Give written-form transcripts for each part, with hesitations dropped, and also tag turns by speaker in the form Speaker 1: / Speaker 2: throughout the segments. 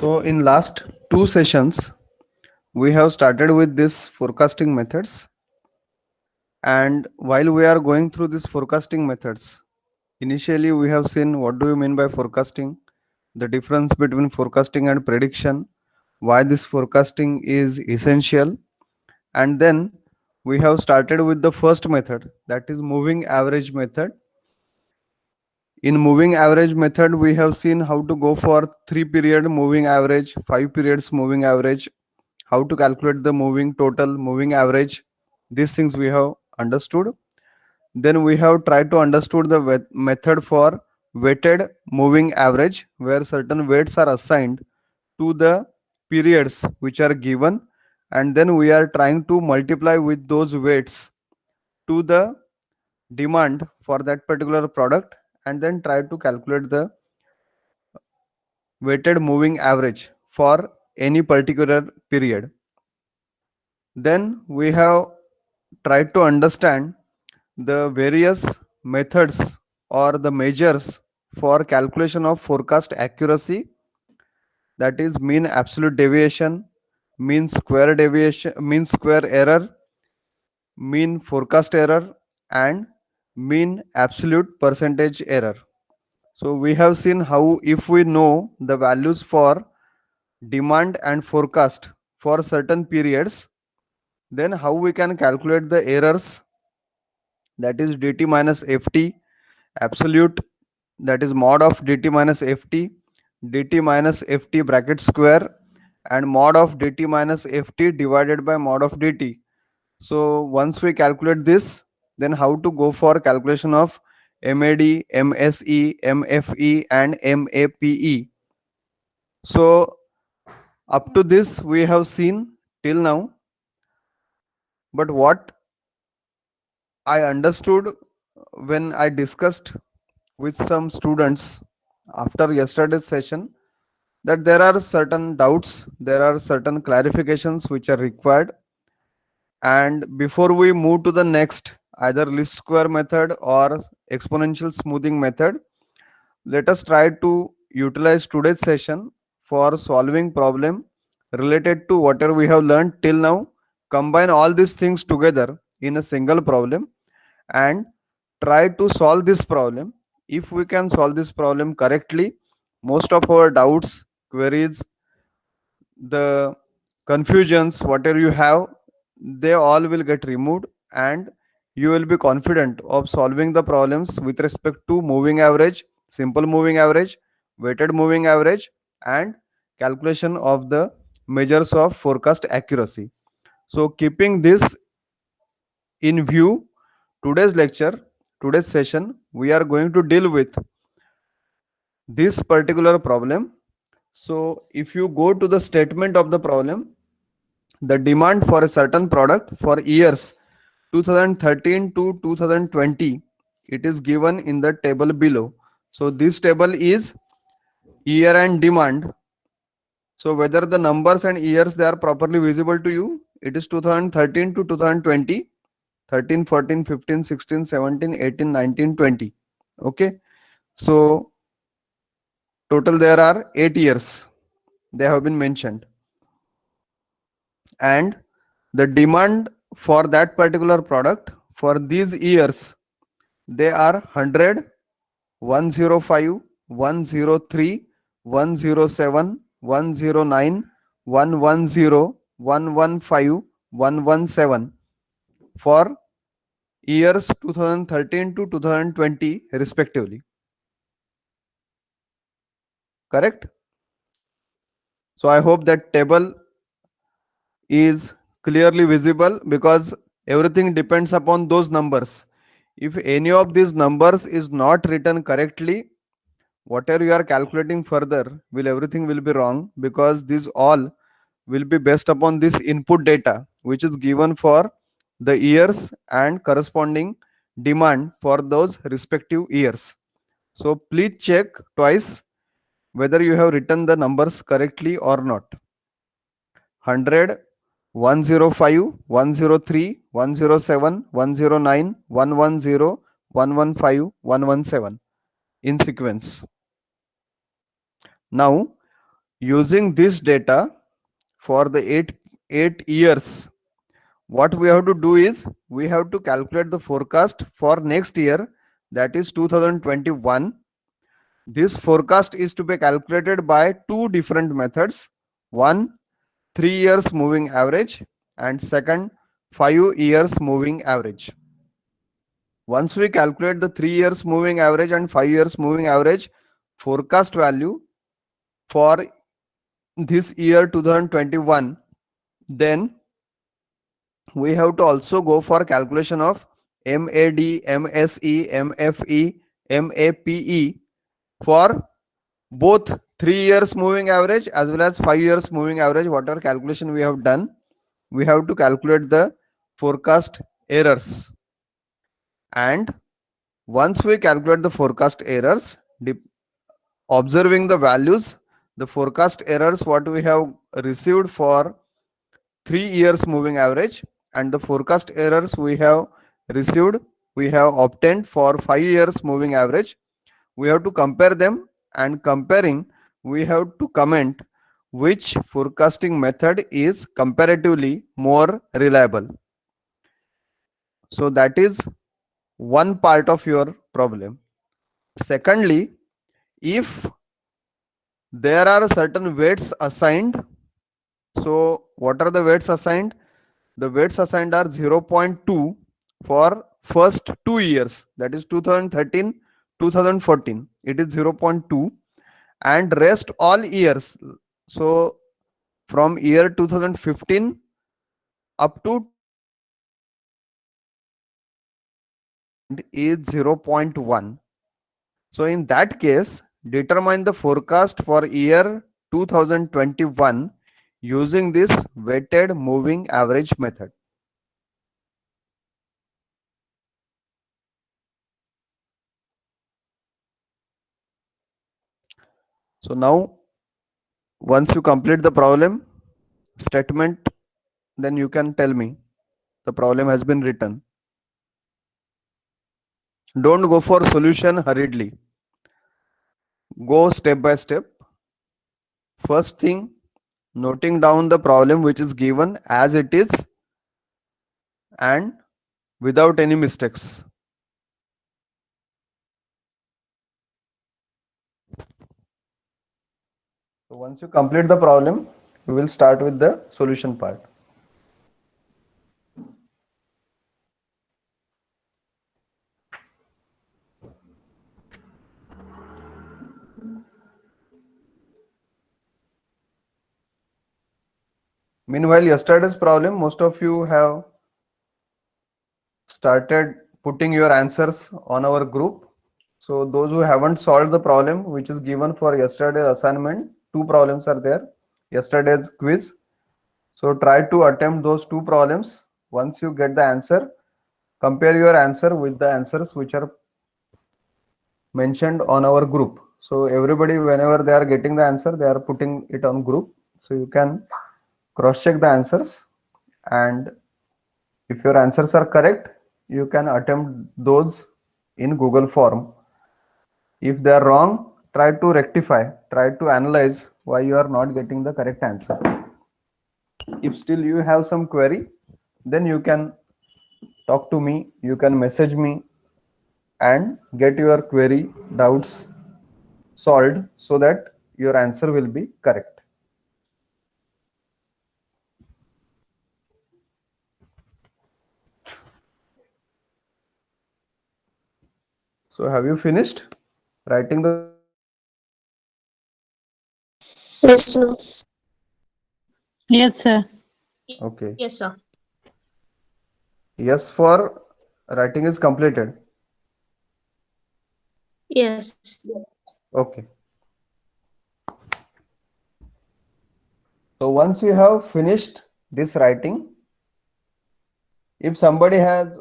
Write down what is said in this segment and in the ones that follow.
Speaker 1: So in last two sessions, we have started with this forecasting methods. And while we are going through these forecasting methods, initially we have seen what do you mean by forecasting, the difference between forecasting and prediction, why this forecasting is essential. And then we have started with the first method, that is moving average method. In moving average method, we have seen how to go for 3 period moving average, 5 periods moving average, how to calculate the moving total, moving average. These things we have understood. Then we have tried to understood the method for weighted moving average, where certain weights are assigned to the periods which are given, and then we are trying to multiply with those weights to the demand for that particular product, and then try to calculate the weighted moving average for any particular period. Then we have tried to understand the various methods or the measures for calculation of forecast accuracy, that is mean absolute deviation, mean square error, mean forecast error, and mean absolute percentage error. So we have seen how if we know the values for demand and forecast for certain periods, then how we can calculate the errors, that is dt minus ft, absolute, that is mod of dt minus ft, dt minus ft bracket square, and mod of dt minus ft divided by mod of dt. So once we calculate this, then how to go for calculation of MAD, MSE, MFE, and MAPE. So up to this we have seen till now, but what I understood when I discussed with some students after yesterday's session, that there are certain doubts, there are certain clarifications which are required. And before we move to the next, either least square method or exponential smoothing method, let us try to utilize today's session for solving problem related to whatever we have learned till now, combine all these things together in a single problem, and try to solve this problem. If we can solve this problem correctly, most of our doubts, queries, the confusions, whatever you have, they all will get removed, and you will be confident of solving the problems with respect to moving average, simple moving average, weighted moving average, and calculation of the measures of forecast accuracy. So keeping this in view, today's lecture, today's session, we are going to deal with this particular problem. So if you go to the statement of the problem, the demand for a certain product for years 2013 to 2020, it is given in the table below. So this table is year and demand. So whether the numbers and years they are properly visible to you, it is 2013 to 2020, 13, 14, 15, 16, 17, 18, 19, 20. Okay. So total there are 8 years they have been mentioned, and the demand for that particular product for these years, they are 100, 105, 103, 107, 109, 110, 115, 117 for years 2013 to 2020 respectively. Correct? So I hope that table is clearly visible, because everything depends upon those numbers. If any of these numbers is not written correctly, whatever you are calculating further, will everything will be wrong, because these all will be based upon this input data which is given for the years and corresponding demand for those respective years. So please check twice whether you have written the numbers correctly or not. 100, 105, 103, 107, 109, 110, 115, 117 in sequence. Now Using this data for the eight years, what we have to do is we have to calculate the forecast for next year, that is 2021. This forecast is to be calculated by two different methods. One, 3 years moving average, and second, 5 years moving average. Once we calculate the 3 years moving average and 5 years moving average forecast value for this year 2021, then we have to also go for calculation of MAD, MSE, MFE, MAPE for both 3 years moving average as well as 5 years moving average. Whatever calculation we have done, we have to calculate the forecast errors. And once we calculate the forecast errors, observing the values, the forecast errors what we have received for 3 years moving average and the forecast errors we have received, we have obtained for 5 years moving average, we have to compare them, and comparing we have to comment which forecasting method is comparatively more reliable. So that is one part of your problem. Secondly, if there are certain weights assigned, so what are the weights assigned? The weights assigned are 0.2 for first 2 years, that is 2013 2014, it is 0.2, and rest all years, so from year 2015 up to is 0.1. So in that case, determine the forecast for year 2021 using this weighted moving average method. So now once you complete the problem statement, then you can tell me the problem has been written. Don't go for solution hurriedly. Go step by step. First thing, noting down the problem which is given as it is and without any mistakes. So once you complete the problem, we will start with the solution part. Meanwhile, yesterday's problem, most of you have started putting your answers on our group. So those who haven't solved the problem which is given for yesterday's assignment, two problems are there, yesterday's quiz. So try to attempt those two problems. Once you get the answer, compare your answer with the answers which are mentioned on our group. So everybody, whenever they are getting the answer, they are putting it on group. So you can cross check the answers, and if your answers are correct, you can attempt those in Google form. If they are wrong, try to rectify, try to analyze why you are not getting the correct answer. If still you have some query, then you can talk to me, you can message me and get your query doubts solved so that your answer will be correct. So have you finished writing the?
Speaker 2: Yes, sir.
Speaker 3: Yes, sir.
Speaker 1: Okay.
Speaker 2: Yes, sir.
Speaker 1: Yes for writing is completed.
Speaker 2: Yes.
Speaker 1: Okay. So once you have finished this writing, if somebody has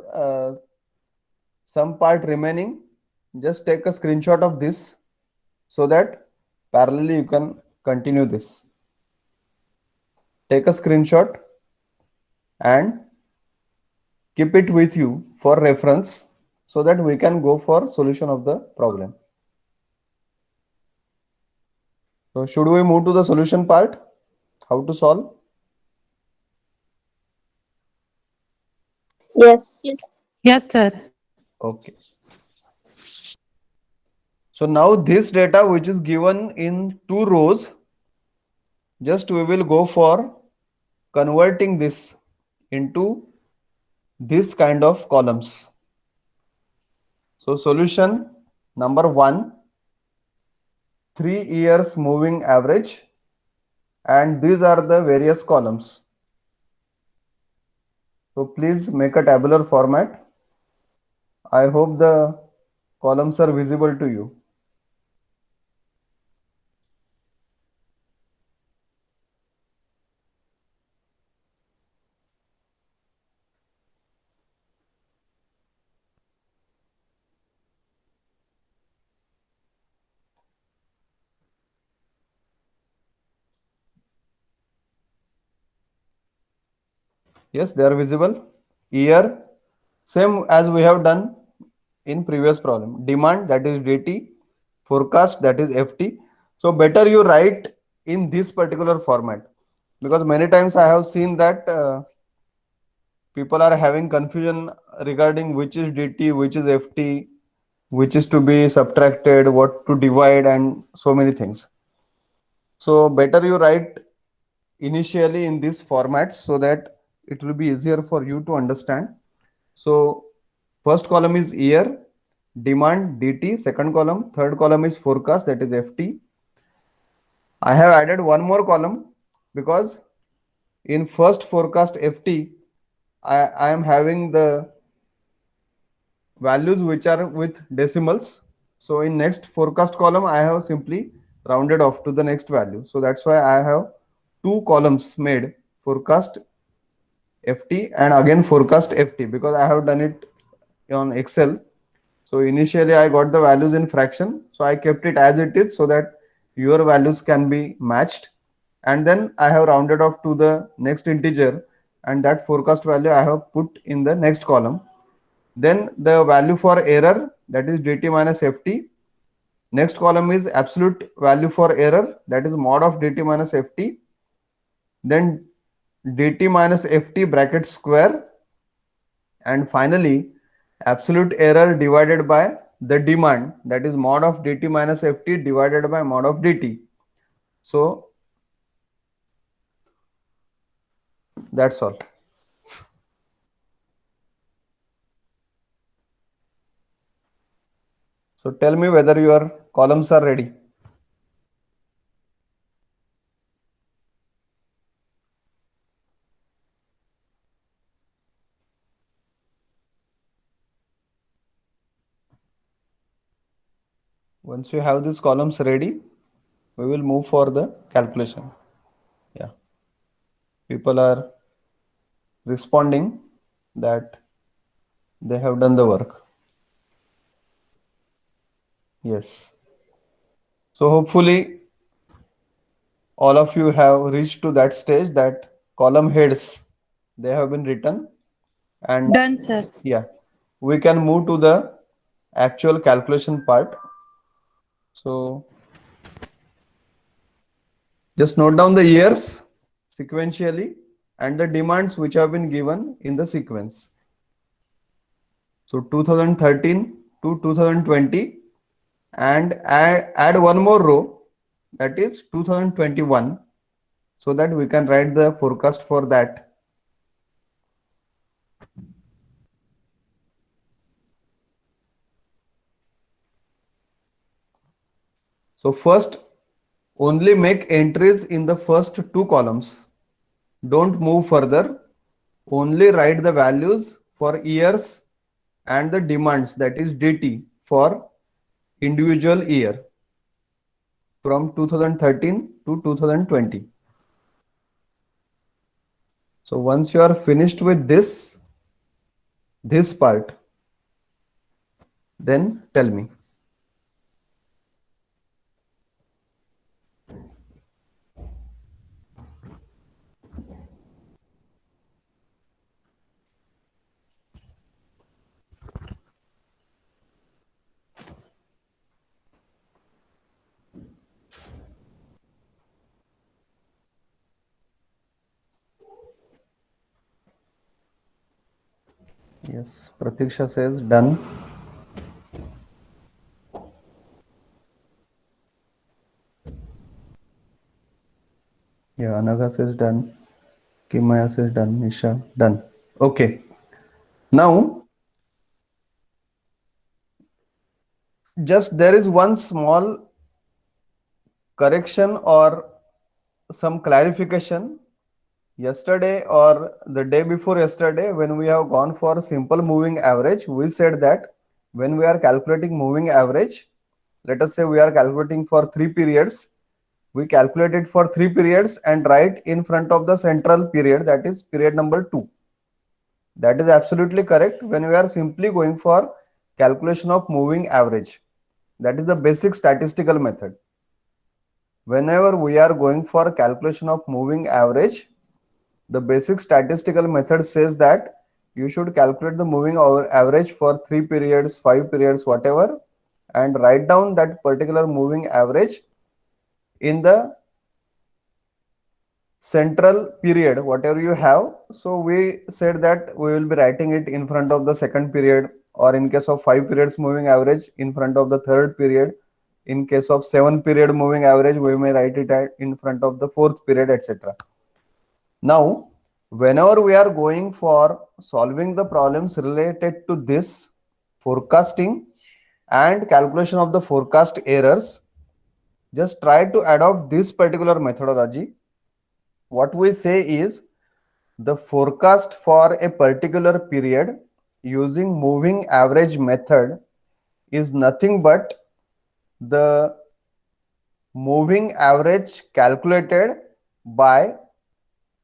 Speaker 1: some part remaining, just take a screenshot of this so that parallelly you can continue this. Take a screenshot and keep it with you for reference so that we can go for solution of the problem. So should we move to the solution part? How to solve?
Speaker 2: Yes.
Speaker 3: Yes, sir.
Speaker 1: Okay. So now this data which is given in two rows, just we will go for converting this into this kind of columns. So solution number 1, 3 years moving average, and these are the various columns. So please make a tabular format. I hope the columns are visible to you. Yes, they are visible. Year, same as we have done in previous problem. Demand, that is DT. Forecast, that is FT. So better you write in this particular format, because many times I have seen that people are having confusion regarding which is DT, which is FT, which is to be subtracted, what to divide, and so many things. So better you write initially in this format so that it will be easier for you to understand. So first column is year, demand DT, second column, third column is forecast, that is FT. I have added one more column because in first forecast FT, I am having the values which are with decimals. So in next forecast column, I have simply rounded off to the next value. So that's why I have two columns made, forecast FT and again forecast FT, because I have done it on Excel. So initially I got the values in fraction. So I kept it as it is so that your values can be matched. And then I have rounded off to the next integer, and that forecast value I have put in the next column. Then the value for error, that is dt minus ft. Next column is absolute value for error, that is mod of dt minus ft. Then dt minus ft bracket square, and finally absolute error divided by the demand, that is mod of dt minus ft divided by mod of dt. So that's all. So tell me whether your columns are ready. Once you have these columns ready, we will move for the calculation. Yeah. People are responding that they have done the work. Yes. So hopefully all of you have reached to that stage that column heads, they have been written, and
Speaker 3: Done, sir.
Speaker 1: yeah, we can move to the actual calculation part. So just note down the years sequentially and the demands which have been given in the sequence. So 2013 to 2020, and add one more row, that is 2021, so that we can write the forecast for that. So first, only make entries in the first two columns. Don't move further. Only write the values for years and the demands, that is DT, for individual year from 2013 to 2020. So once you are finished with this part, then tell me. Yes, Pratiksha says done. Yeah, Anaga says done. Kimaya says done. Nisha, done. Okay. Now, just there is one small correction or some clarification. Yesterday or the day before yesterday, when we have gone for simple moving average, we said that when we are calculating moving average, let us say we are calculating for 3 periods, we calculate it for 3 periods and write in front of the central period, that is period number 2. That is absolutely correct when we are simply going for calculation of moving average. That is the basic statistical method. Whenever we are going for calculation of moving average, the basic statistical method says that you should calculate the moving average for 3 periods, 5 periods, whatever, and write down that particular moving average in the central period, whatever you have. So we said that we will be writing it in front of the second period, or in case of 5 periods moving average, in front of the third period. In case of 7 period moving average, we may write it in front of the fourth period, etc. Now, whenever we are going for solving the problems related to this forecasting and calculation of the forecast errors, just try to adopt this particular methodology. What we say is the forecast for a particular period using moving average method is nothing but the moving average calculated by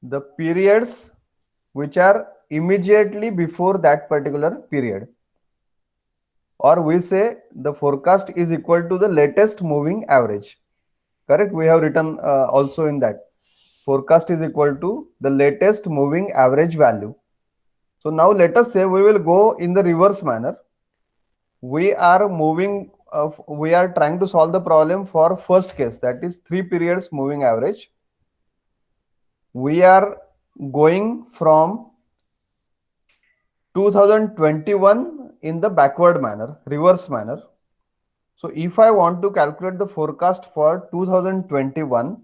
Speaker 1: the periods which are immediately before that particular period, or we say the forecast is equal to the latest moving average. Correct? We have written also in that forecast is equal to the latest moving average value. So now let us say we will go in the reverse manner. We are we are trying to solve the problem for first case, that is 3 periods moving average. We are going from 2021 in the backward manner, reverse manner. So if I want to calculate the forecast for 2021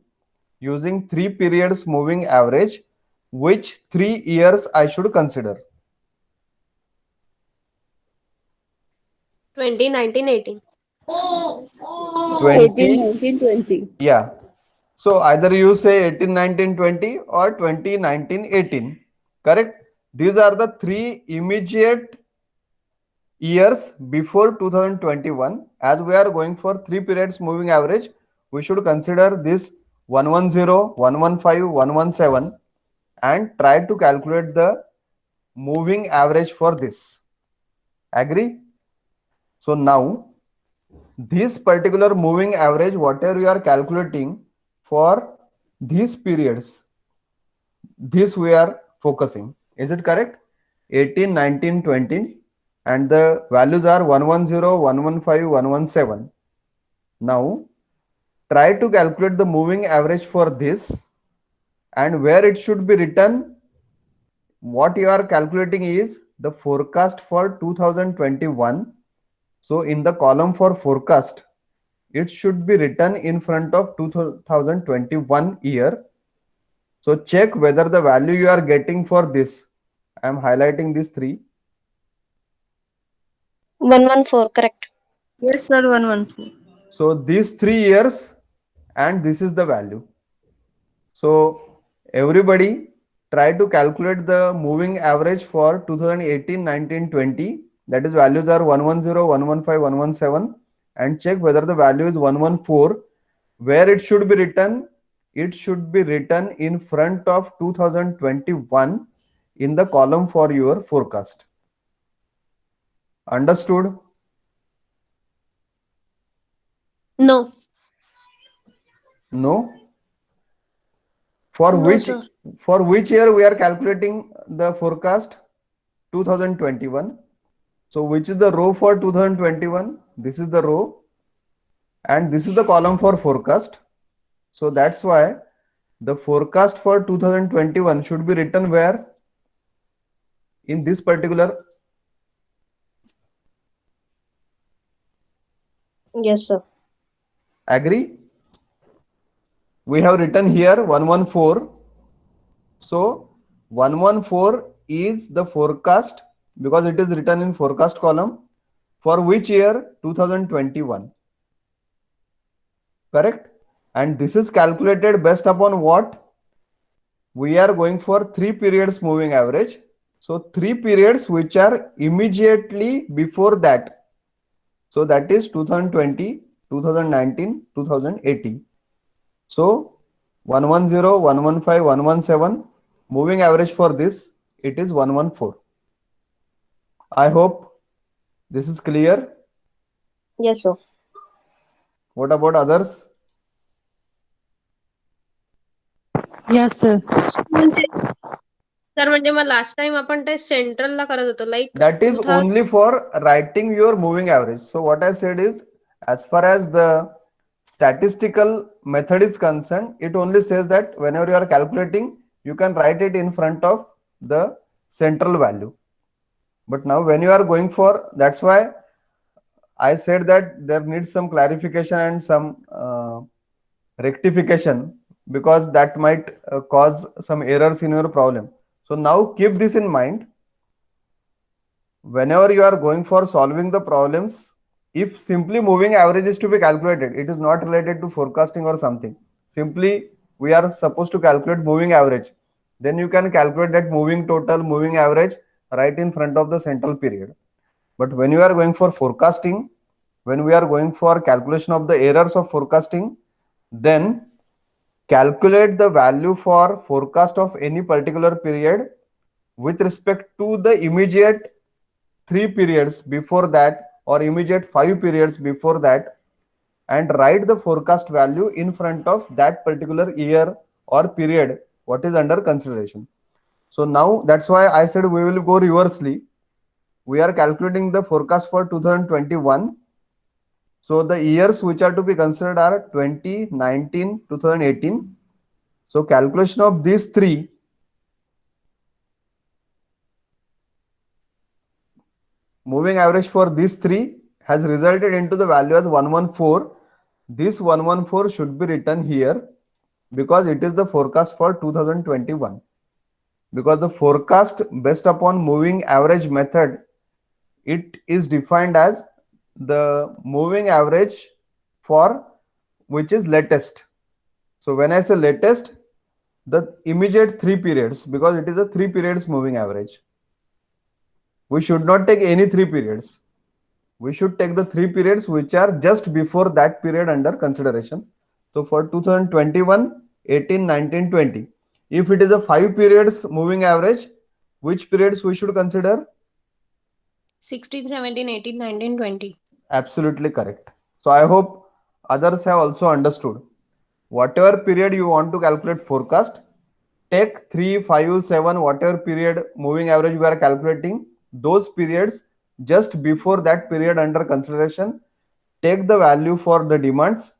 Speaker 1: using 3 periods moving average, which 3 years I should consider?
Speaker 2: 2019-18.
Speaker 3: 18,
Speaker 1: 20,
Speaker 3: 19, 20.
Speaker 1: yeah. So either you say 18, 19, 20 or 20, 19, 18. Correct? These are the 3 immediate years before 2021. As we are going for 3 periods moving average, we should consider this 110, 115, 117 and try to calculate the moving average for this. Agree? So now this particular moving average, whatever you are calculating for these periods, this we are focusing. Is it correct? 18, 19, 20, and the values are 110, 115, 117. Now try to calculate the moving average for this, and where it should be written, what you are calculating is the forecast for 2021. So in the column for forecast, it should be written in front of 2021 year. So check whether the value you are getting for this. I am highlighting these 3.
Speaker 2: 114, correct.
Speaker 3: Yes, sir, 114.
Speaker 1: So these 3 years and this is the value. So everybody try to calculate the moving average for 2018, 19, 20. That is values are 110, 115, 117 and check whether the value is 114. Where it should be written? It should be written in front of 2021 in the column for your forecast. Understood?
Speaker 2: No.
Speaker 1: No? For
Speaker 2: No,
Speaker 1: which
Speaker 2: sir.
Speaker 1: for which year we are calculating the forecast? 2021. So which is the row for 2021? This is the row and this is the column for forecast. So that's why the forecast for 2021 should be written where? In this particular
Speaker 2: Yes, sir.
Speaker 1: Agree? We have written here 114. So 114 is the forecast because it is written in forecast column for which year? 2021. Correct? And this is calculated based upon what? We are going for 3 periods moving average. So 3 periods which are immediately before that. So that is 2020, 2019, 2018. So 110, 115, 117 moving average for this, it is 114. I hope this is clear.
Speaker 2: Yes, sir.
Speaker 1: What about others?
Speaker 3: Yes, sir.
Speaker 2: म्हणजे sir म्हणजे मग last time आपण ते सेंट्रलला करत होतो like
Speaker 1: That is only for writing your moving average. So what I said is, as far as the statistical method is concerned, it only says that whenever you are calculating, you can write it in front of the central value. But now when you are going for, that's why I said that there needs some clarification and some rectification, because that might cause some errors in your problem. So now keep this in mind. Whenever you are going for solving the problems, if simply moving average is to be calculated, it is not related to forecasting or something. Simply we are supposed to calculate moving average. Then you can calculate that moving total, moving average right in front of the central period. But when you are going for forecasting, when we are going for calculation of the errors of forecasting, then calculate the value for forecast of any particular period with respect to the immediate 3 periods before that or immediate 5 periods before that, and write the forecast value in front of that particular year or period what is under consideration. So now that's why I said we will go reversely. We are calculating the forecast for 2021. So the years which are to be considered are 2019, 2018. So calculation of these three, moving average for these three has resulted into the value as 114. This 114 should be written here because it is the forecast for 2021. Because the forecast based upon moving average method, it is defined as the moving average for which is latest. So when I say latest, the immediate 3 periods, because it is a 3 periods moving average. We should not take any 3 periods. We should take the 3 periods which are just before that period under consideration. So for 2021, 18, 19, 20. If it is a 5 periods moving average, which periods we should consider?
Speaker 2: 16, 17, 18, 19, 20.
Speaker 1: Absolutely correct. So I hope others have also understood. Whatever period you want to calculate forecast, take 3, 5, 7, whatever period moving average we are calculating, those periods just before that period under consideration, take the value for the demands,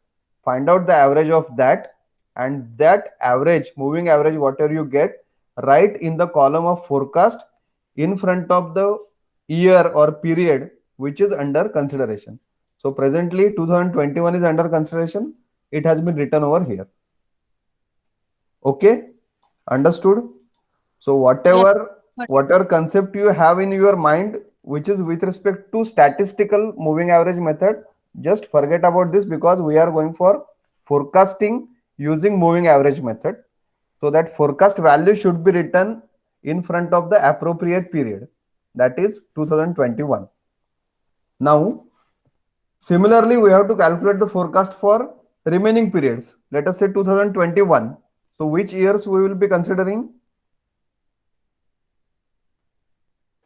Speaker 1: find out the average of that, and that average, moving average, whatever you get, write in the column of forecast in front of the year or period which is under consideration. So presently 2021 is under consideration. It has been written over here. Okay, understood? So whatever concept you have in your mind which is with respect to statistical moving average method, just forget about this because we are going for forecasting using moving average method. So that forecast value should be written in front of the appropriate period, that is 2021. Now similarly we have to calculate the forecast for remaining periods. Let us say 2021. So which years we will be considering?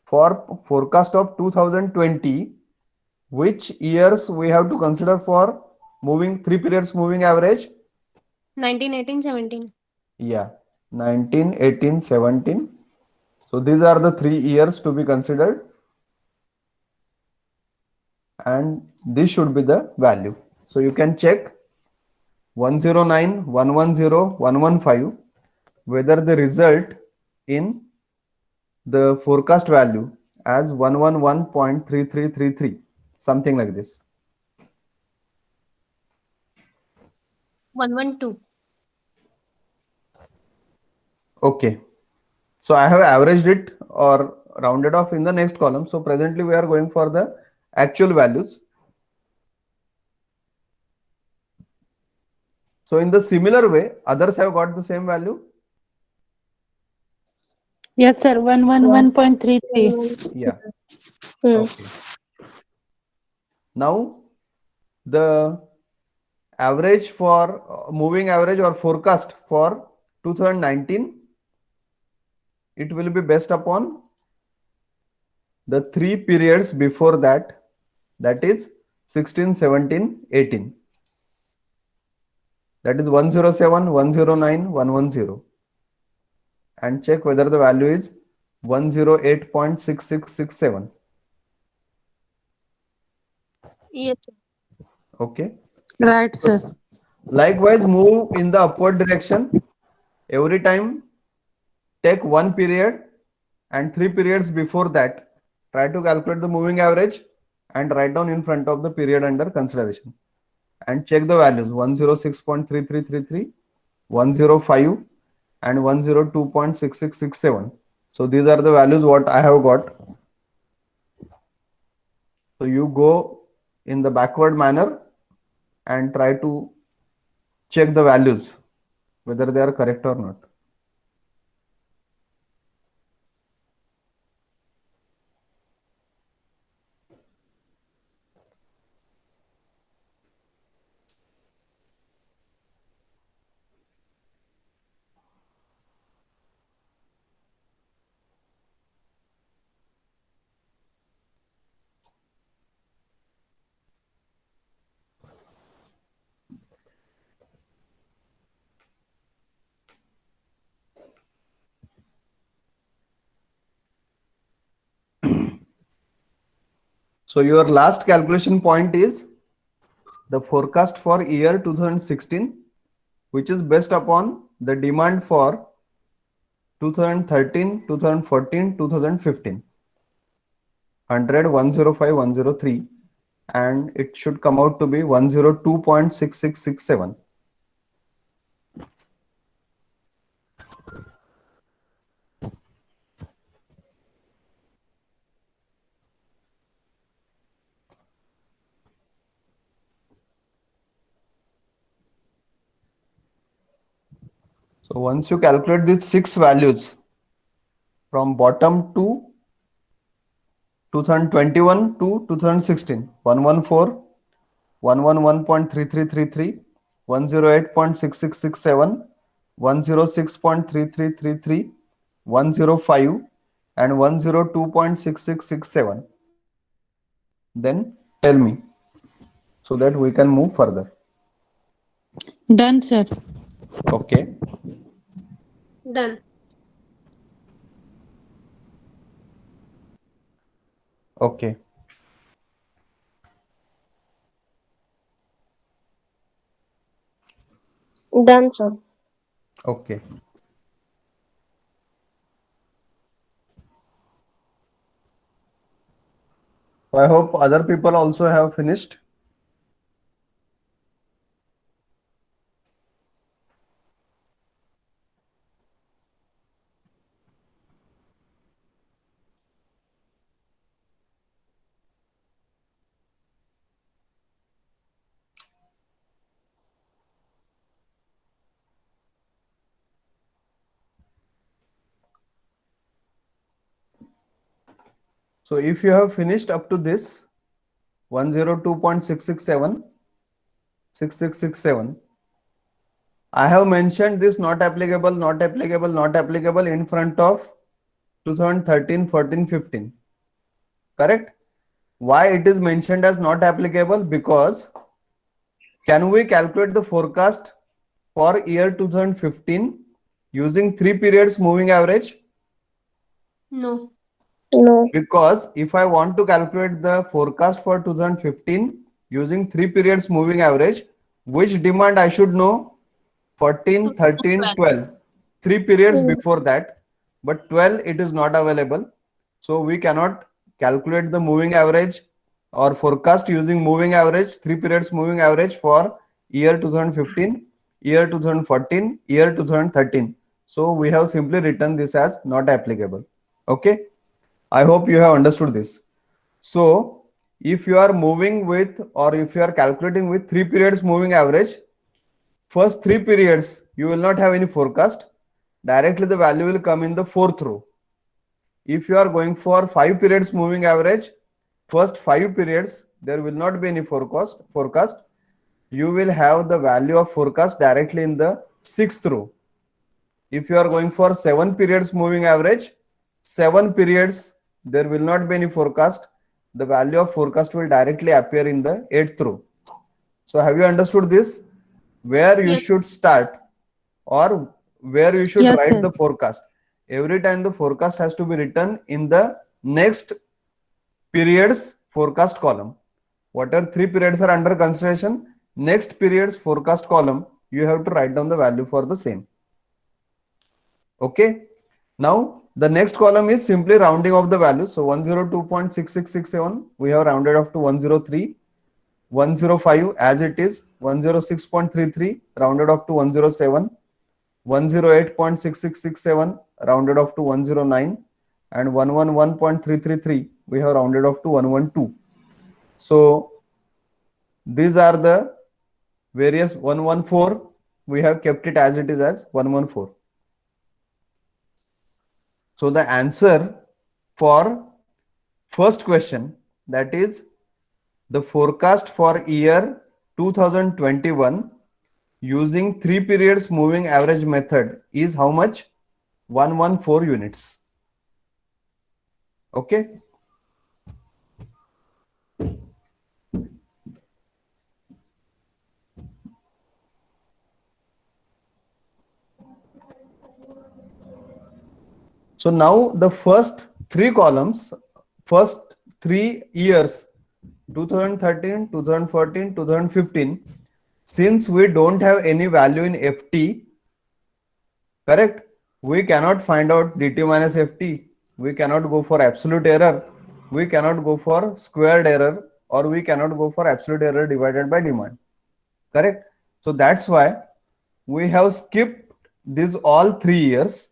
Speaker 1: For forecast of 2020, which years we have to consider for moving 3 periods moving average?
Speaker 2: 19, 18, 17.
Speaker 1: Yeah, 19, 18, 17. So these are the 3 years to be considered, and this should be the value. So you can check 109, 110, 115 whether the result in the forecast value as 111.3333, something like this.
Speaker 2: 112.
Speaker 1: Okay. So I have averaged it or rounded off in the next column. So presently we are going for the actual values. So in the similar way, others have got the same value.
Speaker 3: Yes, sir. 111.33.
Speaker 1: Yeah.
Speaker 4: Hmm.
Speaker 1: Okay. Now the average for moving average or forecast for 2019, it will be based upon the 3 periods before that, that is 16, 17, 18. That is 107, 109, 110. And check whether the value is 108.6667.
Speaker 2: Yes, sir.
Speaker 1: Okay.
Speaker 3: Right, sir.
Speaker 1: Likewise, move in the upward direction. Every time take 1 period and 3 periods before that. Try to calculate the moving average and write down in front of the period under consideration. And check the values 106.3333, 105, and 102.6667. So these are the values what I have got. So you go in the backward manner and try to check the values whether they are correct or not. So your last calculation point is the forecast for year 2016, which is based upon the demand for 2013, 2014, 2015, 100, 105, 103, and it should come out to be 102.6667. So once you calculate these 6 values from bottom to 2021 to 2016, 114, 111.3333, 108.6667, 106.3333, 105, and 102.6667. Then tell me so that we can move further.
Speaker 3: Done, sir.
Speaker 1: Okay.
Speaker 2: Done.
Speaker 1: Okay.
Speaker 4: Done, sir.
Speaker 1: Okay. So I hope other people also have finished. So if you have finished up to this 102.667, 6667, I have mentioned this not applicable, not applicable, not applicable in front of 2013, 14, 15. Correct? Why it is mentioned as not applicable? Because can we calculate the forecast for year 2015 using 3 periods moving average?
Speaker 2: No.
Speaker 4: No.
Speaker 1: Because if I want to calculate the forecast for 2015 using 3 periods moving average, which demand I should know? 14, 13, 12. 3 periods
Speaker 4: Hmm.
Speaker 1: before that, but 12 it is not available. So we cannot calculate the moving average or forecast using moving average, 3 periods moving average for year 2015 year 2014, year 2013. So we have simply written this as not applicable. Okay, I hope you have understood this. So if you are moving with, or if you are calculating with 3 periods moving average, first 3 periods you will not have any forecast. Directly the value will come in the fourth row. If you are going for 5 periods moving average, first 5 periods there will not be any forecast. You will have the value of forecast directly in the sixth row. If you are going for 7 periods moving average, 7 periods there will not be any forecast. The value of forecast will directly appear in the eighth row. So have you understood this? Where you
Speaker 2: Yes.
Speaker 1: should start, or where you should
Speaker 3: Yes,
Speaker 1: write
Speaker 3: sir.
Speaker 1: the forecast. Every time the forecast has to be written in the next period's forecast column. Whatever 3 periods are under consideration, next period's forecast column, you have to write down the value for the same. Okay. Now the next column is simply rounding of the value. So 102.6667 we have rounded off to 103. 105 as it is, 106.33 rounded off to 107, 108.6667 rounded off to 109, and 111.333 we have rounded off to 112. So these are the various 114, we have kept it as it is as 114. So the answer for first question, that is the forecast for year 2021 using 3 periods moving average method, is how much? 114 units. Okay. So now the first 3 columns, first 3 years, 2013, 2014, 2015, since we don't have any value in FT, correct? We cannot find out DT minus FT. We cannot go for absolute error. We cannot go for squared error, or we cannot go for absolute error divided by demand. Correct? So that's why we have skipped these all 3 years.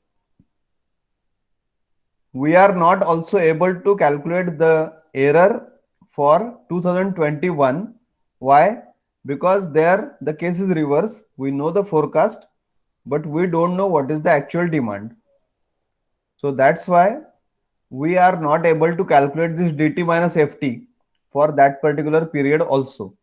Speaker 1: We are not also able to calculate the error for 2021. Why? Because there the case is reverse. We know the forecast, but we don't know what is the actual demand. So that's why we are not able to calculate this DT minus FT for that particular period also.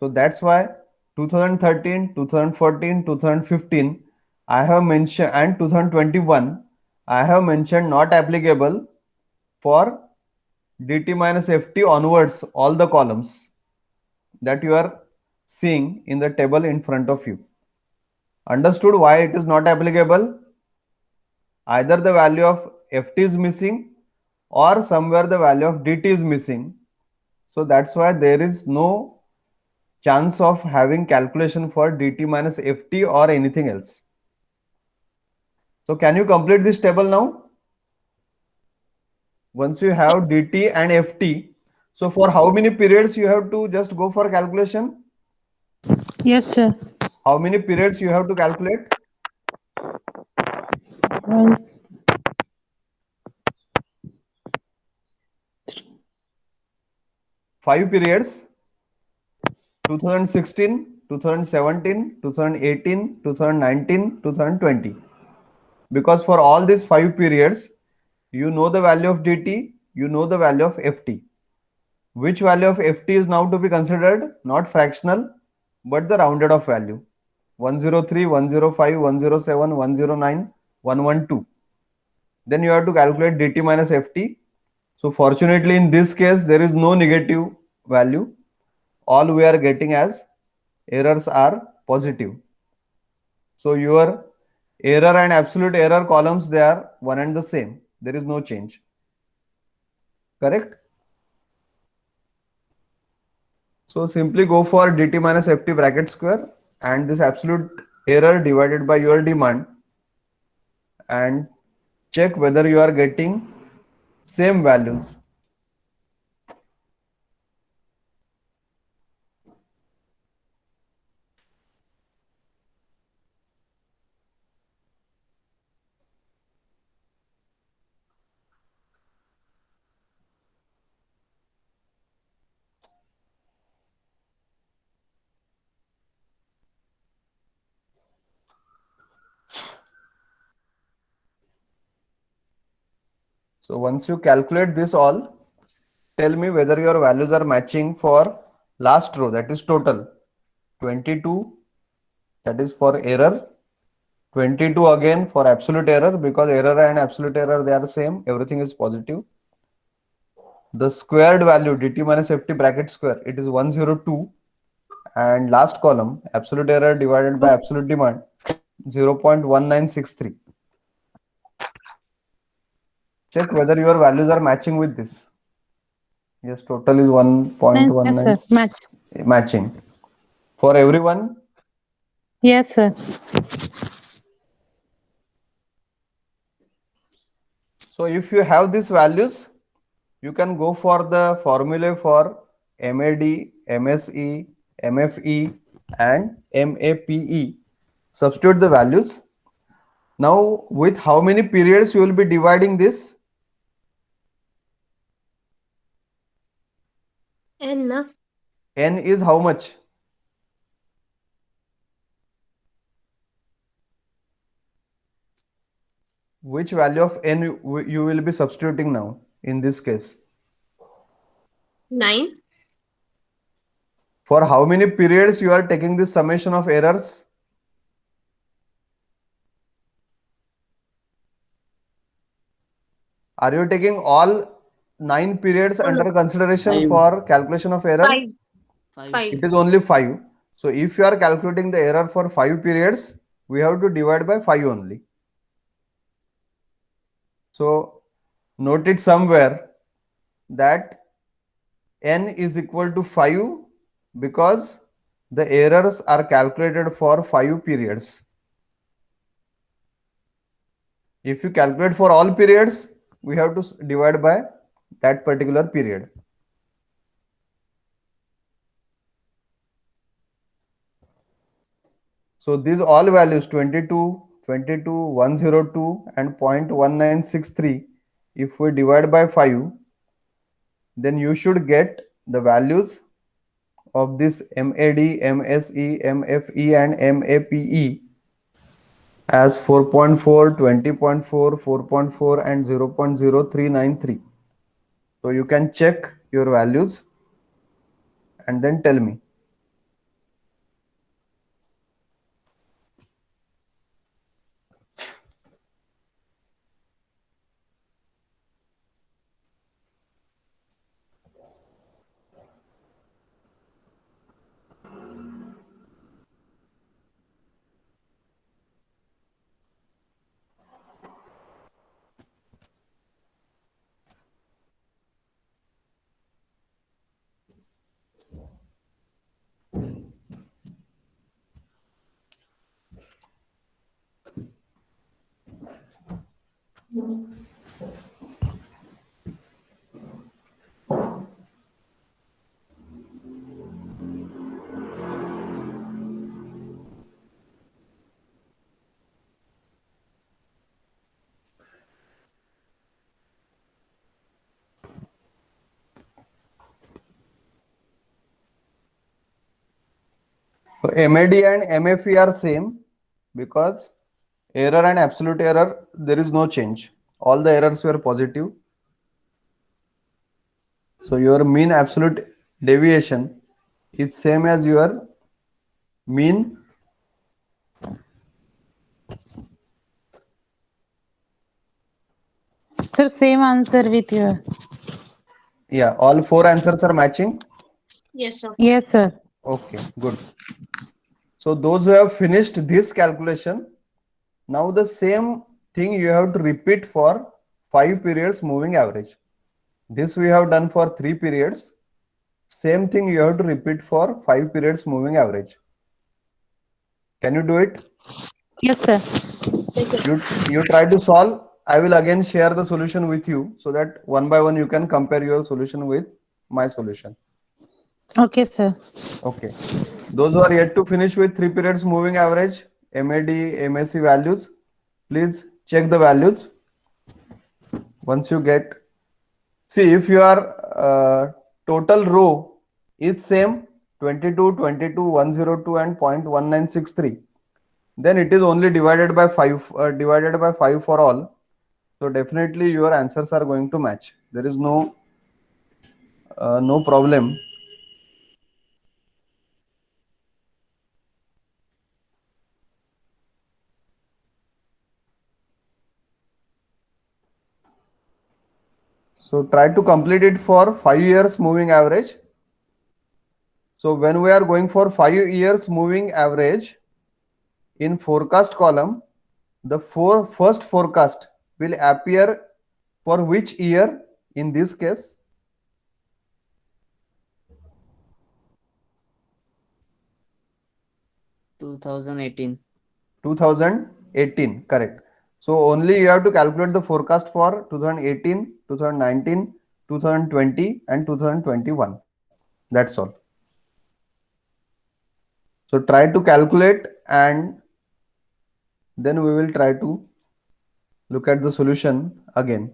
Speaker 1: So that's why 2013, 2014, 2015 I have mentioned, and 2021 I have mentioned not applicable for DT minus FT onwards, all the columns that you are seeing in the table in front of you. Understood why it is not applicable? Either the value of FT is missing, or somewhere the value of DT is missing. So that's why there is no chance of having calculation for DT minus FT or anything else. So can you complete this table now? Once you have DT and FT, so for how many periods you have to just go for calculation?
Speaker 3: Yes, sir.
Speaker 1: How many periods you have to calculate?
Speaker 3: One,
Speaker 1: 5 periods: 2016, 2017, 2018, 2019, 2020. Because for all these 5 periods, you know the value of DT, you know the value of FT. Which value of FT is now to be considered? Not fractional, but the rounded off value. 103, 105, 107, 109, 112. Then you have to calculate DT minus FT. So fortunately in this case, there is no negative value. All we are getting as errors are positive. So your error and absolute error columns, they are one and the same. There is no change. Correct? So simply go for DT minus FT bracket square and this absolute error divided by your demand, and check whether you are getting same values. So once you calculate this all, tell me whether your values are matching for last row, that is total 22, that is for error, 22 again for absolute error, because error and absolute error, they are the same, everything is positive. The squared value dt minus ft bracket square, it is 102, and last column absolute error divided by absolute demand 0.1963. Check whether your values are matching with this. Yes, total is 1.19
Speaker 3: Yes, sir. Match.
Speaker 1: matching for everyone.
Speaker 3: Yes, sir.
Speaker 1: So if you have these values, you can go for the formula for MAD, MSE, MFE and MAPE. Substitute the values. Now with how many periods you will be dividing this?
Speaker 2: N na?
Speaker 1: N is how much? Which value of N you will be substituting now in this case?
Speaker 2: 9.
Speaker 1: For how many periods you are taking this summation of errors? Are you taking all 9 periods under consideration for calculation of errors?
Speaker 2: 5.
Speaker 1: It is only 5. So if you are calculating the error for 5 periods, we have to divide by 5 only. So note it somewhere that N is equal to 5 because the errors are calculated for 5 periods. If you calculate for all periods, we have to divide by that particular period. So these all values 22, 22, 102 and 0.1963, if we divide by 5, then you should get the values of this MAD, MSE, MFE and MAPE as 4.4, 20.4, 4.4 and 0.0393. So you can check your values and then tell me. So MAD and MFE are same because error and absolute error, there is no change. All the errors were positive. So your mean absolute deviation is same as your mean.
Speaker 3: Sir, same answer with you.
Speaker 1: Yeah, all 4 answers are matching.
Speaker 2: Yes, sir.
Speaker 3: Yes, sir.
Speaker 1: Okay, good. So those who have finished this calculation, now the same thing you have to repeat for 5 periods moving average. This we have done for 3 periods. Same thing you have to repeat for 5 periods moving average. Can you do it?
Speaker 3: Yes, sir.
Speaker 1: You try to solve. I will again share the solution with you so that one by one you can compare your solution with my solution.
Speaker 3: Okay, sir.
Speaker 1: Okay. Those who are yet to finish with 3 periods moving average, MAD, MSC values, please check the values. Once you get, see if your total row is same 22, 22, 102 and 0.1963, then it is only divided by 5 for all. So definitely your answers are going to match. There is no problem. So try to complete it for 5 years moving average. So when we are going for 5 years moving average in forecast column, the first forecast will appear for which year in this case?
Speaker 5: 2018.
Speaker 1: 2018, correct. So only you have to calculate the forecast for 2018, 2019, 2020 and 2021. That's all. So try to calculate and then we will try to look at the solution again.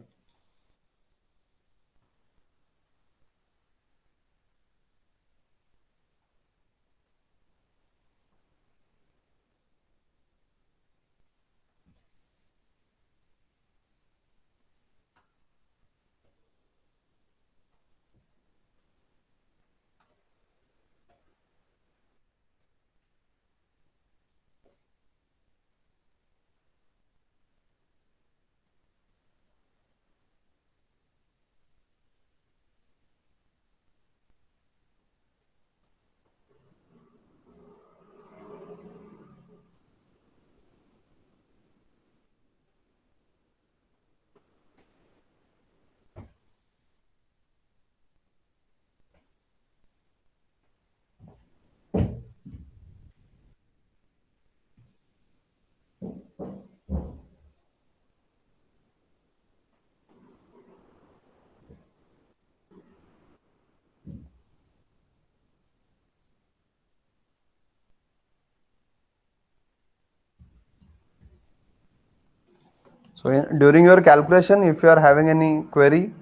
Speaker 1: So during your calculation, if you are having any query,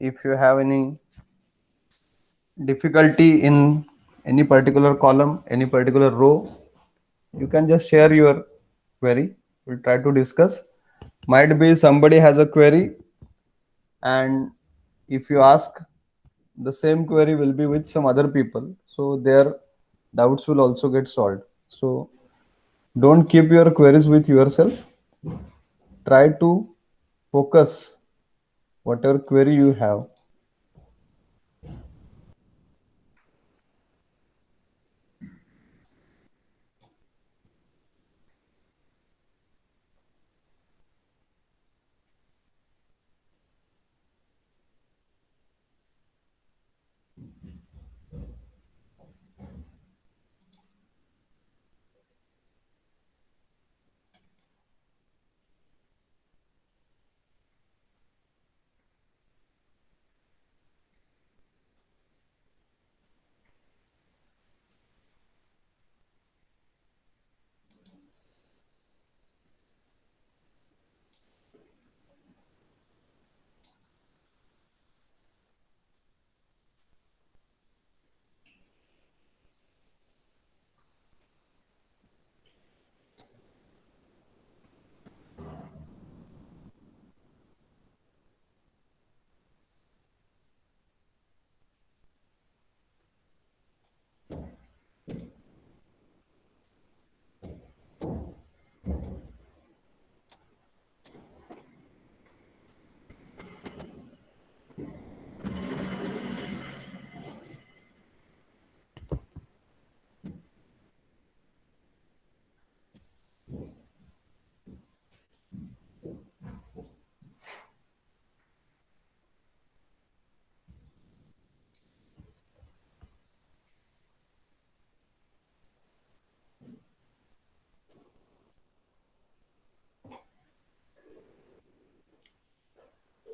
Speaker 1: if you have any difficulty in any particular column, any particular row, you can just share your query. We'll try to discuss. Might be somebody has a query, and if you ask, the same query will be with some other people, so their doubts will also get solved. So don't keep your queries with yourself. Try to focus whatever query you have.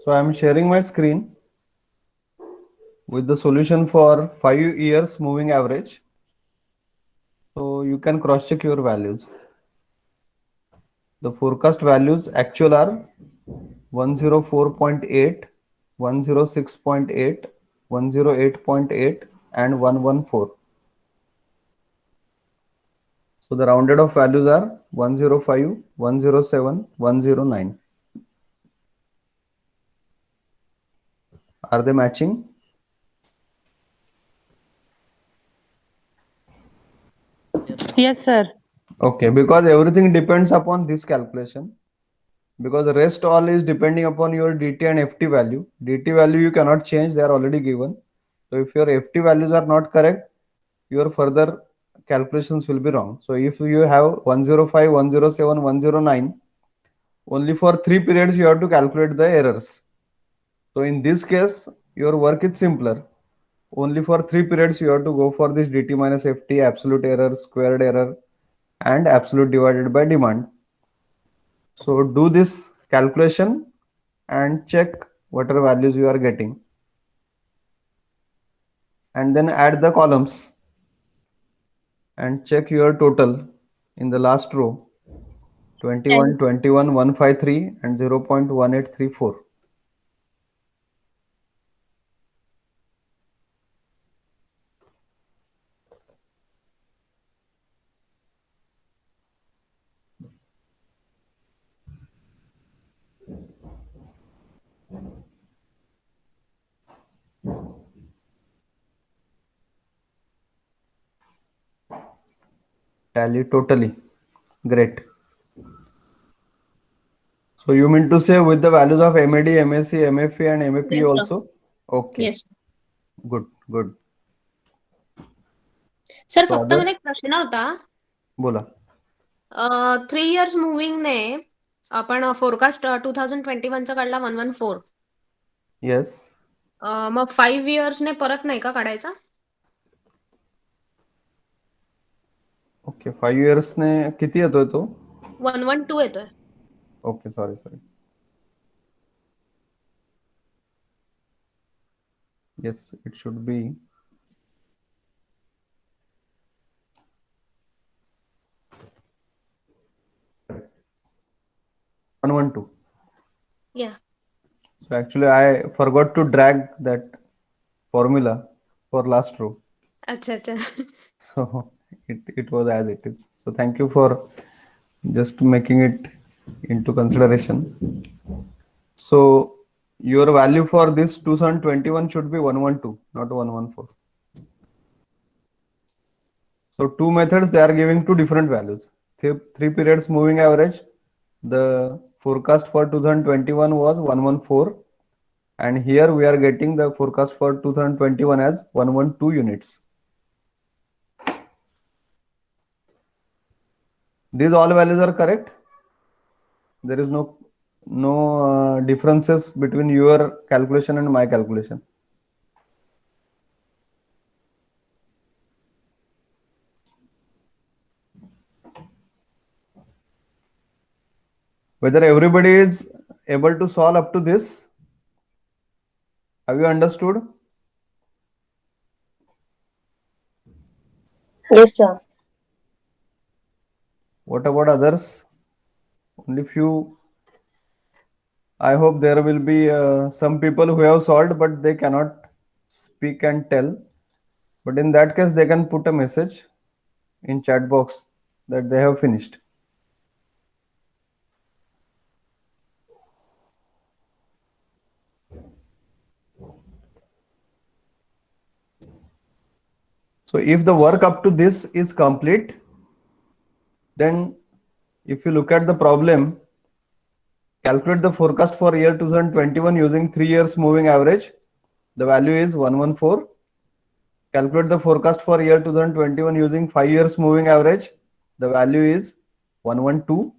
Speaker 1: So I'm sharing my screen with the solution for 5 years moving average. So you can cross check your values. The forecast values actual are 104.8, 106.8, 108.8 and 114. So the rounded off values are 105, 107, 109. Are they matching?
Speaker 5: Yes, sir.
Speaker 3: Yes, sir.
Speaker 1: Okay, because everything depends upon this calculation. Because the rest all is depending upon your DT and FT value. DT value you cannot change, they are already given. So if your FT values are not correct, your further calculations will be wrong. So if you have 105, 107, 109, only for 3 periods you have to calculate the errors. So in this case, your work is simpler. Only for 3 periods you have to go for this DT minus FT, absolute error, squared error, and absolute divided by demand. So do this calculation and check whatever values you are getting. And then add the columns and check your total in the last row. 21, 21, 153 and 0.1834. Tally totally. Great. So you mean to say with the values of MAD, MSc, MFE and MAP
Speaker 2: Yes, sir.
Speaker 1: also? Okay.
Speaker 2: Yes
Speaker 1: Good, good.
Speaker 2: Sir
Speaker 1: So
Speaker 2: फक्त मला
Speaker 1: others?
Speaker 2: एक प्रश्न होता.
Speaker 1: बोला.
Speaker 2: 3 years मुव्हिंगने आपण forecast 2021 चा काढला 114.
Speaker 1: Yes.
Speaker 2: मग 5 इयर्सने परत नाही का काढायचा?
Speaker 1: Okay. 5 years ने किती येतोय तो?
Speaker 2: 112 येतोय.
Speaker 1: Okay, sorry. Yes, it should be. One one two.
Speaker 2: Yeah.
Speaker 1: So actually I forgot to drag that formula for last row.
Speaker 2: अच्छा.
Speaker 1: So it was as it is. So thank you for just making it into consideration. So your value for this 2021 should be 112, not 114. So two methods, they are giving two different values. Three periods moving average. The forecast for 2021 was 114, and here we are getting the forecast for 2021 as 112 units. These all values are correct. There is no differences between your calculation and my calculation. Whether everybody is able to solve up to this? Have you understood?
Speaker 4: Yes, sir.
Speaker 1: What about others? Only few. I hope there will be some people who have solved, but they cannot speak and tell. But in that case, they can put a message in chat box that they have finished. So if the work up to this is complete, then if you look at the problem, calculate the forecast for year 2021 using 3 years moving average. The value is 114. Calculate the forecast for year 2021 using 5 years moving average. The value is 112.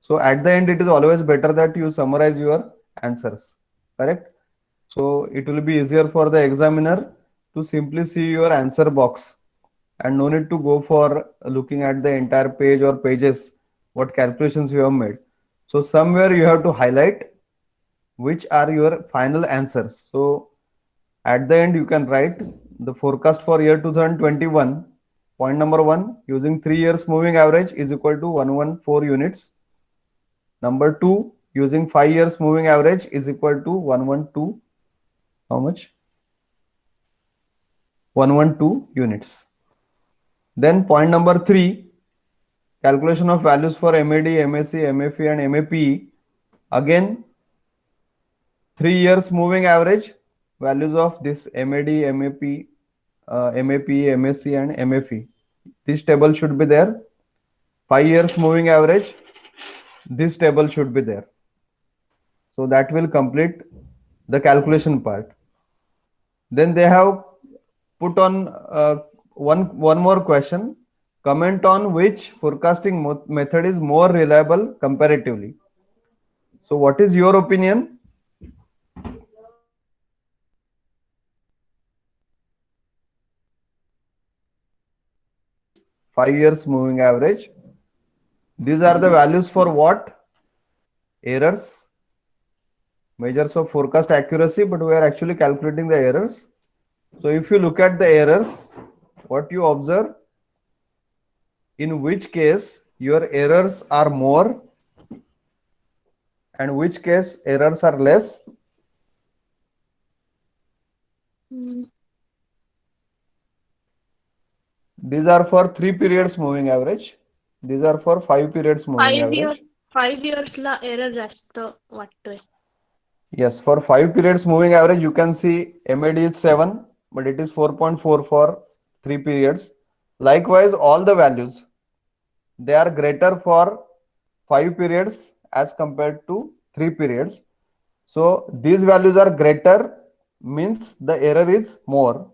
Speaker 1: So at the end, it is always better that you summarize your answers, correct? So it will be easier for the examiner to simply see your answer box and no need to go for looking at the entire page or pages, what calculations you have made. So somewhere you have to highlight which are your final answers. So at the end, you can write the forecast for year 2021. Point number 1, using 3 years moving average is equal to 114 units. Number 2, using 5 years moving average is equal to 112. How much? 112 units. Then point number 3, calculation of values for MAD, MSc, MFE and MAP. Again, 3 years moving average values of this MAD, MAP, MAP, MSC, and MFE. This table should be there. 5 years moving average. This table should be there. So that will complete the calculation part. Then they have put on one more question. Comment on which forecasting method is more reliable comparatively. So what is your opinion? Five years moving average. These are the values for what? Errors, measures of forecast accuracy, but we are actually calculating the errors. So if you look at the errors, what you observe, in which case your errors are more and which case errors are less. These are for 3 periods moving average. These are for 5 periods moving average.
Speaker 2: 5 years La error जास्त वाटतोय.
Speaker 1: Yes, for 5 periods moving average, you can see MAD is 7, but it is 4.4 for 3 periods. Likewise, all the values, they are greater for 5 periods as compared to 3 periods. So these values are greater means the error is more.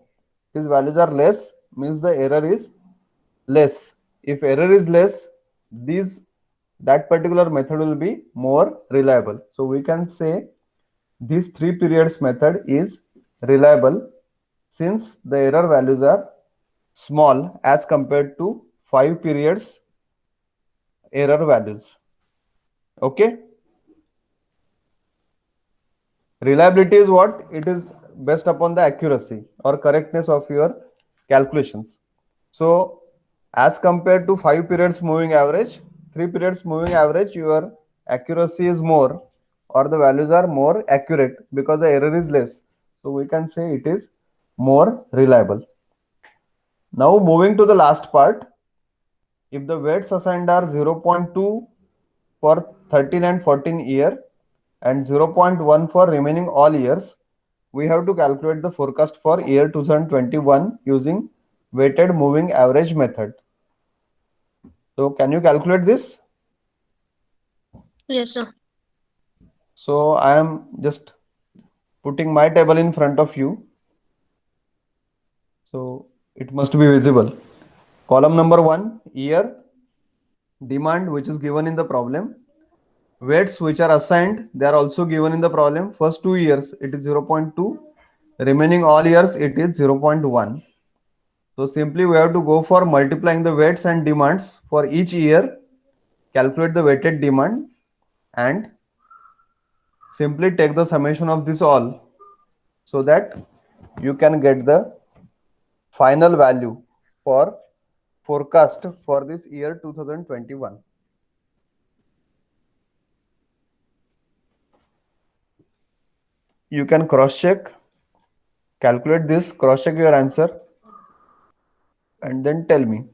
Speaker 1: These values are less means the error is less. If error is less, that particular method will be more reliable. So we can say this 3 periods method is reliable since the error values are small as compared to 5 periods error values. Okay. Reliability is what? It is based upon the accuracy or correctness of your calculations. So as compared to 5 periods moving average, 3 periods moving average, your accuracy is more or the values are more accurate because the error is less. So we can say it is more reliable. Now moving to the last part, if the weights assigned are 0.2 for 13 and 14 year and 0.1 for remaining all years, we have to calculate the forecast for year 2021 using weighted moving average method. So can you calculate this?
Speaker 2: Yes, sir.
Speaker 1: So I am just putting my table in front of you. So it must be visible. Column number 1, year, demand, which is given in the problem. Weights which are assigned, they are also given in the problem. First 2 years, it is 0.2. Remaining all years, it is 0.1. So simply we have to go for multiplying the weights and demands for each year, calculate the weighted demand and simply take the summation of this all so that you can get the final value for forecast for this year 2021. You can cross check, calculate this, cross check your answer and then tell me.